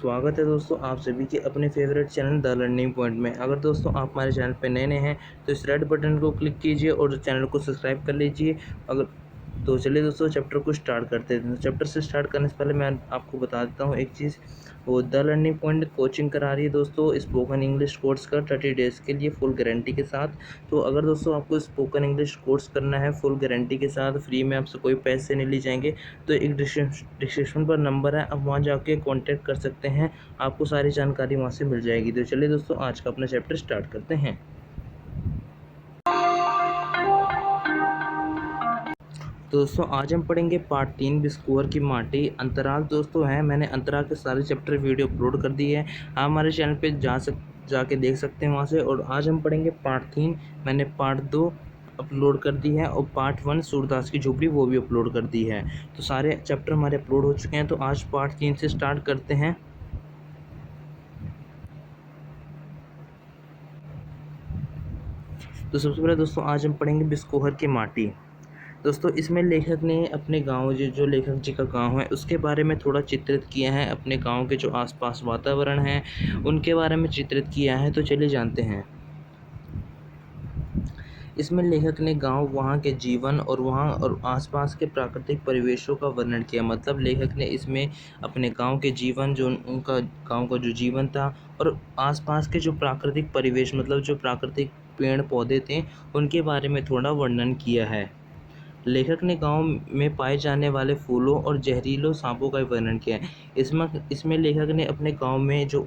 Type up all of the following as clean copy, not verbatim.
स्वागत है दोस्तों आप सभी के अपने favourite channel the learning point में। अगर दोस्तों आप हमारे चैनल पर नए हैं तो इस रेड बटन को क्लिक कीजिए और चैनल को सब्सक्राइब कर लीजिए। अगर तो चलिए दोस्तों चैप्टर को स्टार्ट करते हैं। चैप्टर से स्टार्ट करने से पहले मैं आपको बता देता हूँ एक चीज़, वो द लर्निंग पॉइंट कोचिंग करा रही है दोस्तों स्पोकन इंग्लिश कोर्स का 30 डेज़ के लिए फुल गारंटी के साथ। तो अगर दोस्तों आपको स्पोकन इंग्लिश कोर्स करना है फुल गारंटी के साथ, फ्री में, आपसे कोई पैसे नहीं लिए जाएंगे, तो एक डिस्क्रिप्शन पर नंबर है, आप वहाँ जाके कांटेक्ट कर सकते हैं, आपको सारी जानकारी वहाँ से मिल जाएगी। तो चलिए दोस्तों आज का अपना चैप्टर स्टार्ट करते हैं। तो दोस्तों आज हम पढ़ेंगे पार्ट 3 बिस्कुअर की माटी। अंतराल दोस्तों है, मैंने अंतराल के सारे चैप्टर वीडियो अपलोड कर दिए हैं, आप हमारे चैनल पे जाके देख सकते हैं वहाँ से। और आज हम पढ़ेंगे पार्ट 3, मैंने पार्ट 2 अपलोड कर दी है और पार्ट 1 सूरदास की झोपड़ी वो भी अपलोड कर दी है। तो सारे चैप्टर हमारे अपलोड हो चुके हैं। तो आज पार्ट 3 से स्टार्ट करते हैं। तो सबसे पहले दोस्तों आज हम पढ़ेंगे बिस्कोहर की माटी। दोस्तों इसमें लेखक ने अपने गांव, जो लेखक जी का गांव है उसके बारे में थोड़ा चित्रित किया है, अपने गांव के जो आसपास वातावरण है उनके बारे में चित्रित किया है। तो चलिए जानते हैं। इसमें लेखक ने गांव, वहाँ के जीवन और वहाँ और आसपास के प्राकृतिक परिवेशों का वर्णन किया। मतलब लेखक ने इसमें अपने गांव के जीवन, जो उनका गांव का जो जीवन था, और आसपास के जो प्राकृतिक परिवेश, मतलब जो प्राकृतिक पेड़ पौधे थे उनके बारे में थोड़ा वर्णन किया है। लेखक ने गांव में पाए जाने वाले फूलों और जहरीले सांपों का वर्णन किया है। इसमें लेखक ने अपने गांव में जो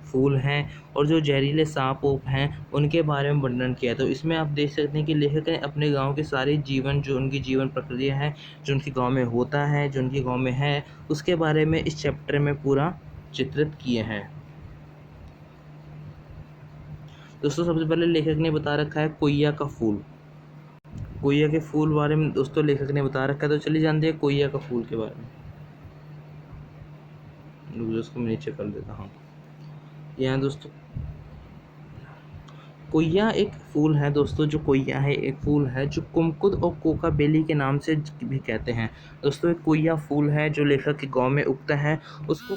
फूल हैं और जो जहरीले सांप हैं उनके बारे में वर्णन किया है। तो इसमें आप देख सकते हैं कि लेखक ने अपने गांव के सारे जीवन, जो उनकी जीवन प्रक्रिया है, जो उनके गाँव में होता है, जो उनके गाँव में है, उसके बारे में इस चैप्टर में पूरा चित्रित किए हैं। दोस्तों सबसे पहले लेखक ने बता रखा है कोइया का फूल। कोइया के फूल बारे में दोस्तों लेखक ने बता रखा है। तो चलिए जानते हैं कोइया का फूल के बारे में। उसको मैं नीचे कर देता हूँ। यहाँ दोस्तों कोइया एक फूल है दोस्तों, जो कोइया है एक फूल है जो कुमकुद और कोका बेली के नाम से भी कहते हैं। दोस्तों एक कोइया फूल है जो लेखक के गांव में उगता है, उसको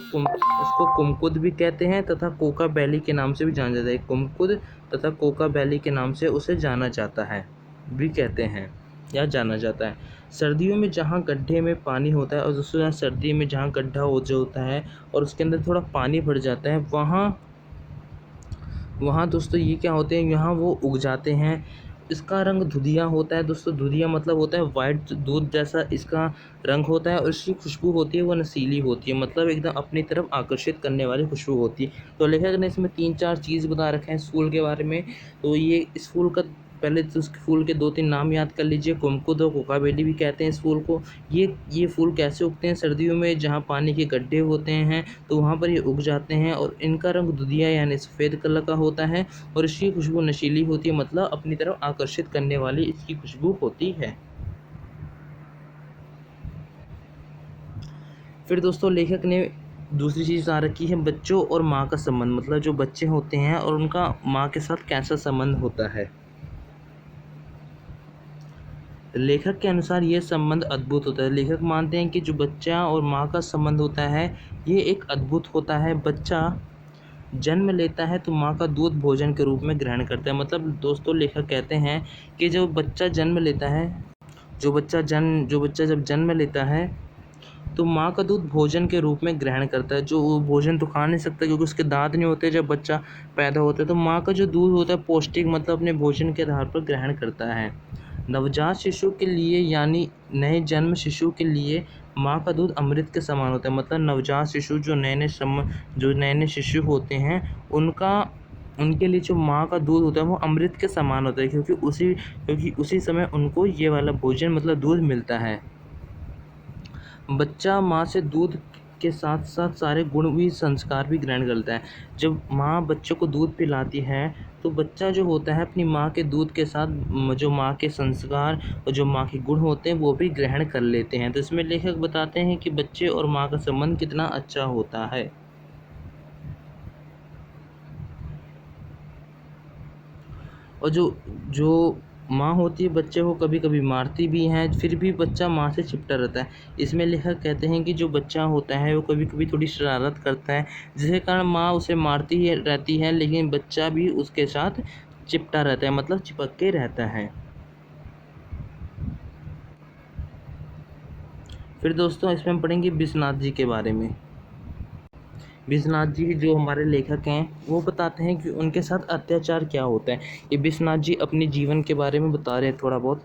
कुमकुद भी कहते हैं तथा कोका बेली के नाम से भी जाना जाता है। कुमकुद तथा कोका बेली के नाम से उसे जाना जाता है, भी कहते हैं या जाना जाता है। सर्दियों में जहाँ गड्ढे में पानी होता है और दोस्तों सर्दी में जहाँ गड्ढा हो जो होता है और उसके अंदर थोड़ा पानी भर जाता है, वहाँ दोस्तों ये क्या होते हैं, यहाँ वो उग जाते हैं। इसका रंग धुधिया होता है दोस्तों। धुधिया मतलब होता है वाइट दूध जैसा इसका रंग होता है, और इसकी खुशबू होती है वो नशीली होती है, मतलब एकदम अपनी तरफ आकर्षित करने वाली खुशबू होती है। तो लेखक ने इसमें 3-4 चीज़ बता रखे हैं इस फूल के बारे में। तो ये इस फूल का पहले तो उसके फूल के 2-3 नाम याद कर लीजिए। कुमकुद और कोकाबेली भी कहते हैं इस फूल को। ये फूल कैसे उगते हैं, सर्दियों में जहाँ पानी के गड्ढे होते हैं तो वहाँ पर ये उग जाते हैं, और इनका रंग दुधिया यानी सफ़ेद कलर का होता है, और इसकी खुशबू नशीली होती है, मतलब अपनी तरफ आकर्षित करने वाली इसकी खुशबू होती है। फिर दोस्तों लेखक ने दूसरी चीज़ आ रखी है बच्चों और माँ का संबंध। मतलब जो बच्चे होते हैं और उनका माँ के साथ कैसा संबंध होता है। लेखक के अनुसार ये संबंध अद्भुत होता है। लेखक मानते हैं कि जो बच्चा और माँ का संबंध होता है ये एक अद्भुत होता है। बच्चा जन्म लेता है तो माँ का दूध भोजन के रूप में ग्रहण करता है। मतलब दोस्तों लेखक कहते हैं कि जो बच्चा जन्म लेता है, जो बच्चा जब जन्म लेता है तो माँ का दूध भोजन के रूप में ग्रहण करता है। जो वो भोजन तो खा नहीं सकता क्योंकि उसके दांत नहीं होते जब बच्चा पैदा होता है, तो माँ का जो दूध होता है पौष्टिक, मतलब अपने भोजन के आधार पर ग्रहण करता है। नवजात शिशु के लिए यानी नए जन्म शिशु के लिए माँ का दूध अमृत के समान होता है। मतलब नवजात शिशु जो नए नए शिशु होते हैं उनके लिए जो माँ का दूध होता है वो अमृत के समान होता है, क्योंकि उसी समय उनको ये वाला भोजन मतलब दूध मिलता है। बच्चा माँ से दूध के साथ साथ सारे गुण भी, संस्कार भी ग्रहण करता है। जब माँ बच्चे को दूध पिलाती है तो बच्चा जो होता है अपनी माँ के दूध के साथ जो माँ के संस्कार और जो माँ के गुण होते हैं वो भी ग्रहण कर लेते हैं। तो इसमें लेखक बताते हैं कि बच्चे और माँ का संबंध कितना अच्छा होता है। और जो माँ होती है बच्चे को कभी कभी मारती भी है, फिर भी बच्चा माँ से चिपटा रहता है। इसमें लेखक कहते हैं कि जो बच्चा होता है वो कभी कभी थोड़ी शरारत करता है, जिसके कारण माँ उसे मारती ही रहती है, लेकिन बच्चा भी उसके साथ चिपटा रहता है, मतलब चिपक के रहता है। फिर दोस्तों इसमें हम पढ़ेंगे विश्वनाथ जी के बारे में। विश्वनाथ जी जो हमारे लेखक हैं वो बताते हैं कि उनके साथ अत्याचार क्या होता है। ये विश्वनाथ जी अपने जीवन के बारे में बता रहे हैं थोड़ा बहुत।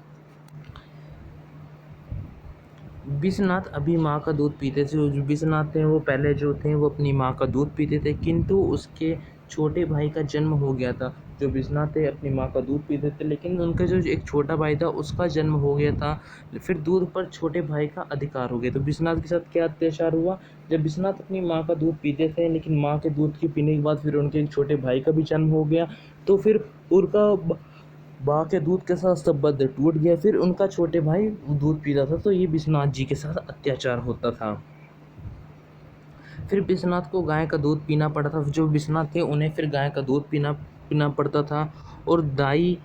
विश्वनाथ अभी माँ का दूध पीते थे। जो विश्वनाथ थे वो पहले जो थे वो अपनी माँ का दूध पीते थे, किंतु उसके छोटे भाई का जन्म हो गया था। जो विश्वनाथ थे अपनी माँ का दूध पीते थे, लेकिन उनका जो एक छोटा भाई था उसका जन्म हो गया था। फिर दूध पर छोटे भाई का अधिकार हो गया। तो विश्वनाथ के साथ क्या अत्याचार हुआ, जब विश्वनाथ अपनी माँ का दूध पीते थे, लेकिन माँ के दूध के पीने के बाद फिर उनके एक छोटे भाई का भी जन्म हो गया, तो फिर उनका माँ के दूध के साथ संबंध टूट गया। फिर उनका छोटे भाई दूध पीता था, तो ये विश्वनाथ जी के साथ अत्याचार होता था। फिर विश्वनाथ को गाय का दूध पीना पड़ा था। जो विश्वनाथ थे उन्हें फिर गाय का दूध पीना पीना पड़ता था, और दाई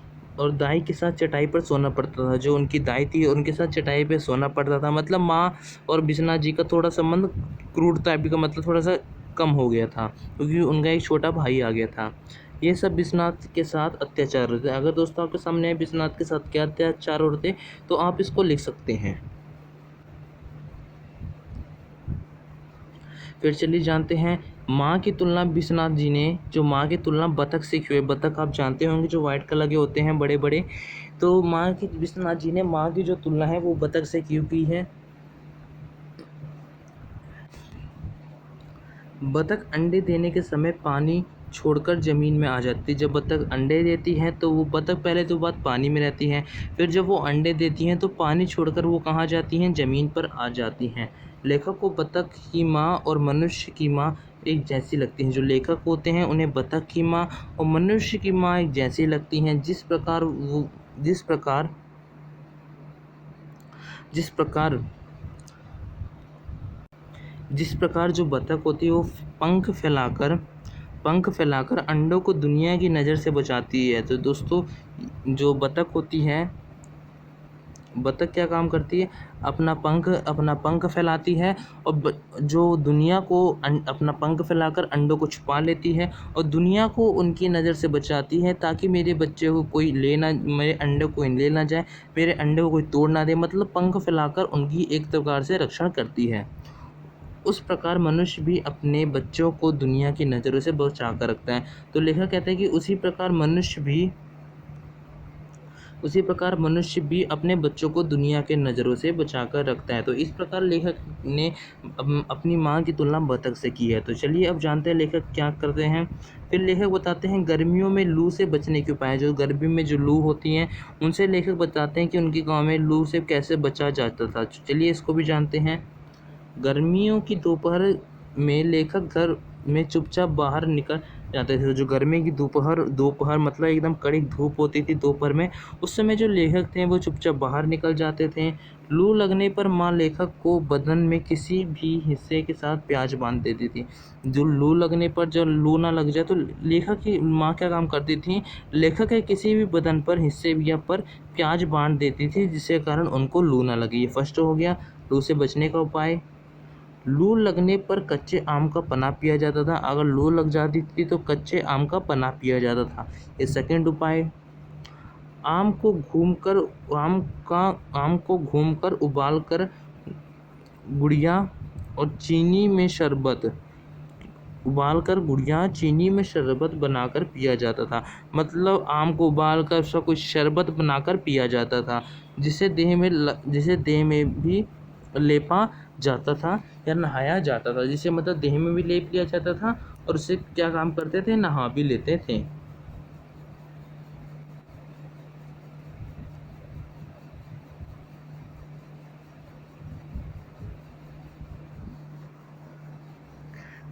के साथ चटाई पर सोना पड़ता था। जो उनकी दाई थी उनके साथ चटाई पे सोना पड़ता था। मतलब माँ और विश्वनाथ जी का थोड़ा संबंध क्रूरता भी का मतलब थोड़ा सा कम हो गया था, क्योंकि उनका एक छोटा भाई आ गया था। ये सब विश्वनाथ के साथ अत्याचार होते हैं। अगर दोस्तों आपके सामने विश्वनाथ के साथ क्या अत्याचार होते तो आप इसको लिख सकते हैं। फिर चलिए जानते हैं माँ की तुलना विश्वनाथ जी ने, जो माँ की तुलना बतख से क्यों है। बतख आप जानते होंगे जो वाइट कलर के होते हैं बड़े बड़े। तो माँ की विश्वनाथ जी ने माँ की जो तुलना है वो बतख से क्यों की है। बतख अंडे देने के समय पानी छोड़कर ज़मीन में आ जाती है। जब बतख अंडे देती है तो वो बतख पहले तो बात पानी में रहती है, फिर जब वो अंडे देती हैं तो पानी छोड़कर वो कहाँ जाती हैं, ज़मीन पर आ जाती हैं। लेखक को बतख की माँ और मनुष्य की माँ एक जैसी लगती हैं। जो लेखक होते हैं उन्हें बतख की माँ और मनुष्य की माँ एक जैसी लगती हैं। जिस प्रकार जिस प्रकार जो बतख होती है वो पंख फैलाकर अंडों को दुनिया की नज़र से बचाती है। तो दोस्तों जो बतख होती है, बतख क्या काम करती है, अपना पंख फैलाती है और जो दुनिया को अपना पंख फैलाकर अंडों को छुपा लेती है और दुनिया को उनकी नज़र से बचाती है, ताकि मेरे बच्चे को कोई मेरे अंडे को कोई ले ना जाए, मेरे अंडे को कोई तोड़ ना दे। मतलब पंख फैलाकर उनकी एक प्रकार से रक्षण करती है। उस प्रकार मनुष्य भी अपने बच्चों को दुनिया की नज़रों से बचा कर रखता है। तो लेखक कहते हैं कि उसी प्रकार मनुष्य भी अपने बच्चों को दुनिया के नज़रों से बचा कर रखता है। तो इस प्रकार लेखक ने अपनी माँ की तुलना बतख से की है। तो चलिए अब जानते हैं लेखक क्या करते हैं। फिर लेखक बताते हैं गर्मियों में लू से बचने के उपाय। जो गर्मी में जो लू होती हैं उनसे लेखक बताते हैं कि उनके गाँव में लू से कैसे बचा जाता था। चलिए इसको भी जानते हैं। गर्मियों की दोपहर में लेखक घर में चुपचाप बाहर निकल जाते थे। जो गर्मी की दोपहर मतलब एकदम कड़ी धूप होती थी दोपहर में, उस समय जो लेखक थे वो चुपचाप बाहर निकल जाते थे। लू लगने पर माँ लेखक को बदन में किसी भी हिस्से के साथ प्याज बांध देती थी। जो लू लगने पर जब लू ना लग जाए तो लेखक की माँ क्या काम करती थी, लेखक के किसी भी बदन पर हिस्से या पर प्याज बांध देती थी, जिसके कारण उनको लू ना लगे। ये फर्स्ट हो गया लू से बचने का उपाय। लू लगने पर कच्चे आम का पन्ना पिया जाता था। अगर लू लग जाती थी तो कच्चे आम का पन्ना पिया जाता था। ये सेकंड उपाय। आम को घूमकर उबालकर गुड़िया और चीनी में शरबत बनाकर पिया जाता था। मतलब आम को उबालकर उसका कुछ शरबत बनाकर पिया जाता था, जिसे देह में भी लेपा जाता था या नहाया जाता था। जिसे मतलब देह में भी लेप लिया जाता था और उससे क्या काम करते थे, नहा भी लेते थे।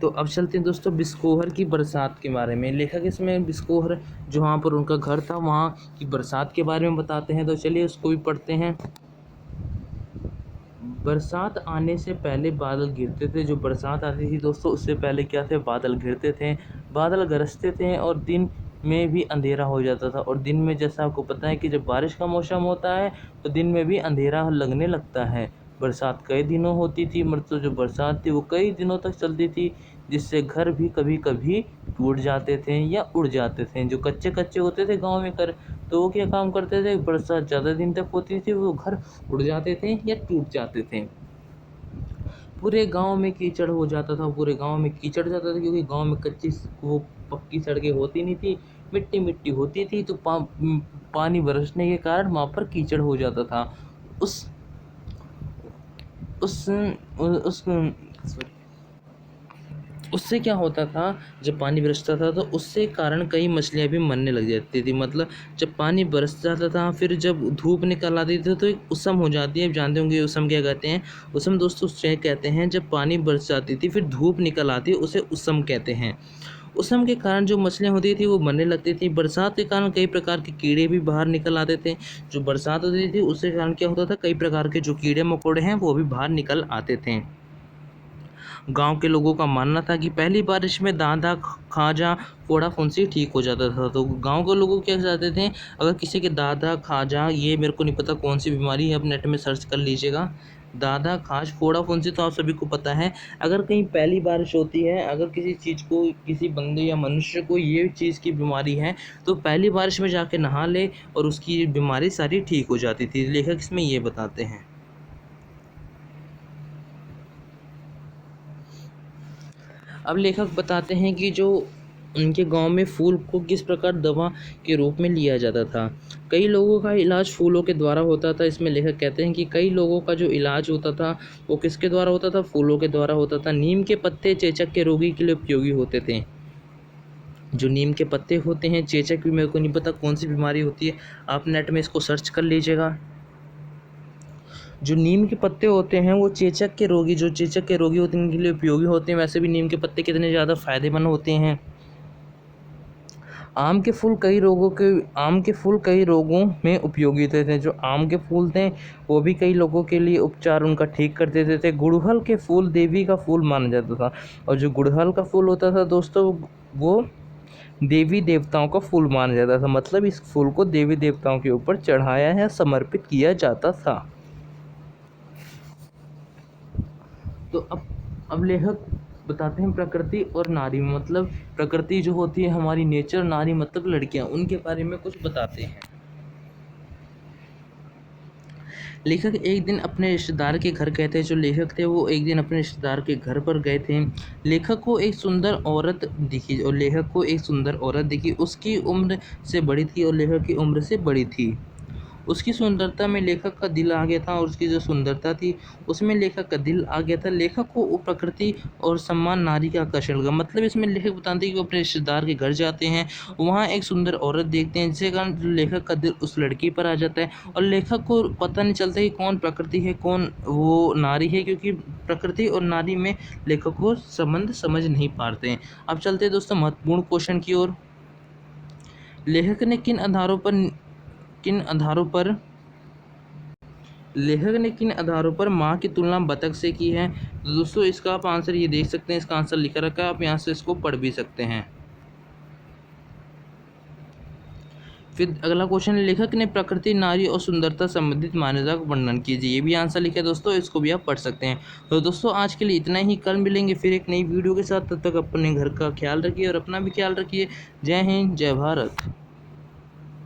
तो अब चलते हैं दोस्तों बिस्कोहर की बरसात के बारे में। लेखक इसमें बिस्कोहर जहाँ पर उनका घर था वहाँ की बरसात के बारे में बताते हैं। तो चलिए उसको भी पढ़ते हैं। बरसात आने से पहले बादल गिरते थे। जो बरसात आती थी दोस्तों उससे पहले क्या थे, बादल गिरते थे, बादल गरजते थे और दिन में भी अंधेरा हो जाता था। और दिन में जैसा आपको पता है कि जब बारिश का मौसम होता है तो दिन में भी अंधेरा लगने लगता है। बरसात कई दिनों होती थी, मतलब जो बरसात थी वो कई दिनों तक चलती थी, जिससे घर भी कभी कभी टूट जाते थे या उड़ जाते थे। जो कच्चे कच्चे होते थे गांव में घर, तो वो क्या काम करते थे, बरसात ज़्यादा दिन तक होती थी वो घर उड़ जाते थे या टूट जाते थे। पूरे गांव में कीचड़ हो जाता था, पूरे गांव में कीचड़ जाता था, क्योंकि गांव में कच्ची वो पक्की सड़कें होती नहीं थी, मिट्टी मिट्टी होती थी, तो पानी बरसने के कारण वहाँ पर कीचड़ हो जाता था। उस उस उस sorry, उससे क्या होता था, जब पानी बरसता था तो उससे कारण कई मछलियाँ भी मरने लग जाती थी। मतलब जब पानी बरस जाता था, फिर जब धूप निकल आती थी तो एक उस्म हो जाती है। आप जानते होंगे उस्म क्या कहते हैं। उस्म दोस्तों उसे कहते हैं जब पानी बरस जाती थी फिर धूप निकल आती है, उसे उस्म कहते हैं। उस्म के कारण जो मछलियाँ होती थी वो मरने लगती थी। बरसात के कारण कई प्रकार के कीड़े भी बाहर निकल आते थे। जो बरसात होती थी उसके कारण क्या होता था, कई प्रकार के जो कीड़े मकोड़े हैं वो भी बाहर निकल आते थे। गांव के लोगों का मानना था कि पहली बारिश में दादा खाजा फोड़ा फुंसी ठीक हो जाता था। तो गांव के लोग क्या चाहते थे, अगर किसी के दादा खाजा, ये मेरे को नहीं पता कौन सी बीमारी है, आप नेट में सर्च कर लीजिएगा। दादा खाज फोड़ा फुंसी तो आप सभी को पता है। अगर कहीं पहली बारिश होती है, अगर किसी चीज़ को, किसी बंदे या मनुष्य को ये चीज़ की बीमारी है, तो पहली बारिश में जाके नहा ले और उसकी बीमारी सारी ठीक हो जाती थी। लेखक इसमें ये बताते हैं। अब लेखक बताते हैं कि जो उनके गांव में फूल को किस प्रकार दवा के रूप में लिया जाता था। कई लोगों का इलाज फूलों के द्वारा होता था। इसमें लेखक कहते हैं कि कई लोगों का जो इलाज होता था वो किसके द्वारा होता था, फूलों के द्वारा होता था। नीम के पत्ते चेचक के रोगी के लिए उपयोगी होते थे। जो नीम के पत्ते होते हैं, चेचक भी मेरे को नहीं पता कौन सी बीमारी होती है, आप नेट में इसको सर्च कर लीजिएगा। जो नीम के पत्ते होते हैं वो चेचक के रोगी, जो चेचक के रोगी होते हैं उनके लिए उपयोगी होते हैं। वैसे भी नीम के पत्ते कितने ज़्यादा फायदेमंद होते हैं। आम के फूल कई रोगों में उपयोगी होते थे। जो आम के फूल थे वो भी कई लोगों के लिए उपचार उनका ठीक कर देते थे। गुड़हल के फूल देवी का फूल माना जाता था। और जो गुड़हल का फूल होता था दोस्तों, वो देवी देवताओं का फूल माना जाता था। मतलब इस फूल को देवी देवताओं के ऊपर चढ़ाया या समर्पित किया जाता था। तो अब लेखक बताते हैं प्रकृति और नारी में, मतलब प्रकृति जो होती है हमारी नेचर, नारी मतलब लड़कियां, उनके बारे में कुछ बताते हैं। लेखक एक दिन अपने रिश्तेदार के घर गए थे। जो लेखक थे वो एक दिन अपने रिश्तेदार के घर पर गए थे। लेखक को एक सुंदर औरत दिखी, और लेखक को एक सुंदर औरत दिखी। उसकी उम्र से बड़ी थी और लेखक की उम्र से बड़ी थी। उसकी सुंदरता में लेखक का दिल आ गया था, और उसकी जो सुंदरता थी उसमें लेखक का दिल आ गया था। लेखक को वो प्रकृति और सम्मान नारी का आकर्षण लगा। मतलब इसमें लेखक बताते हैं कि वो अपने रिश्तेदार के घर जाते हैं, वहाँ एक सुंदर औरत देखते हैं, जिसके कारण लेखक का दिल उस लड़की पर आ जाता है। और लेखक को पता नहीं चलता कि कौन प्रकृति है कौन वो नारी है, क्योंकि प्रकृति और नारी में लेखक को संबंध समझ नहीं पाते हैं। अब चलते हैं दोस्तों महत्वपूर्ण क्वेश्चन की ओर। लेखक ने किन आधारों पर लेखक ने किन आधारों पर माँ की तुलना बतख से की है। तो दोस्तों इसका आप आंसर ये देख सकते हैं, इसका आंसर लिखा रखा है, आप यहाँ से इसको पढ़ भी सकते हैं। फिर अगला क्वेश्चन, लेखक ने प्रकृति, नारी और सुंदरता संबंधित मान्यता का वर्णन कीजिए। ये भी आंसर लिखा है दोस्तों, इसको भी आप पढ़ सकते हैं। तो दोस्तों आज के लिए इतना ही, कल मिलेंगे फिर एक नई वीडियो के साथ। तब तक अपने घर का ख्याल रखिए और अपना भी ख्याल रखिए। जय हिंद, जय भारत।